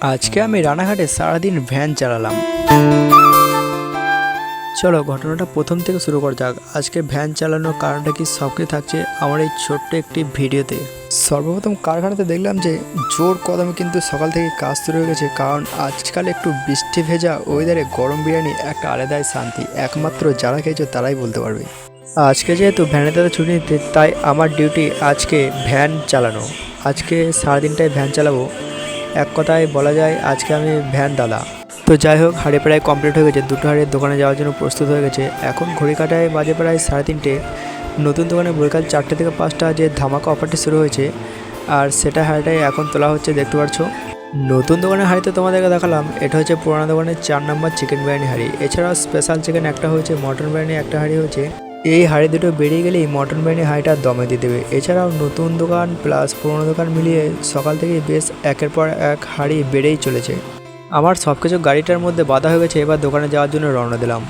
আজকে আমি রানাঘাটে সারাদিন ভ্যান চালালাম। চলো ঘটনাটা প্রথম থেকে শুরু করা যাক। আজকে ভ্যান চালানোর কারণটা কি সব কিছু থাকছে আমার এই ছোট্ট একটি ভিডিওতে। সর্বপ্রথম কারখানাতে দেখলাম যে জোর কদমে কিন্তু সকাল থেকে কাজ শুরু হয়ে গেছে, কারণ আজকাল একটু বৃষ্টি ভেজা ওয়েদারে গরম বিরিয়ানি একটা আলাদাই শান্তি, একমাত্র যারা খেয়েছো তারাই বলতে পারবে। আজকে যেহেতু ভ্যানের দাদা ছুটি নিতে, তাই আমার ডিউটি আজকে ভ্যান চালানো। আজকে সারাদিনটাই ভ্যান চালাবো, এক কথায় বলা যায় আজকে আমি ভ্যান দাদা। তো যাই হোক, হাঁড়ি প্রায় কমপ্লিট হয়ে গেছে, দুটো হাঁড়ির দোকানে যাওয়ার জন্য প্রস্তুত হয়ে গেছে। এখন ঘড়ি কাটায় বাজে প্রায় 3:30। নতুন দোকানে বৈকাল 4টে থেকে 5টা যে ধামাকা অফারটি শুরু হয়েছে, আর সেটা হাঁড়িটাই এখন তোলা হচ্ছে, দেখতে পাচ্ছ। নতুন দোকানের হাঁড়িতে তোমাদেরকে দেখালাম, এটা হচ্ছে পুরানো দোকানের 4 নম্বর চিকেন বিরিয়ানি হাঁড়ি। এছাড়াও স্পেশাল চিকেন একটা হয়েছে, মটন বিরিয়ানি একটা হাঁড়ি হয়েছে। এই হাঁড়ি দুটো বেরিয়ে গেলেই মটন বিরিয়ানি হাঁড়িটা দমে দিয়ে দেবে। এছাড়াও নতুন দোকান প্লাস পুরনো দোকান মিলিয়ে সকাল থেকে বেশ একের পর এক হাঁড়ি বেড়েই চলেছে। আমার সব কিছু গাড়িটার মধ্যে বাঁধা হয়ে গেছে, এবার দোকানে যাওয়ার জন্য রওনা দিলাম।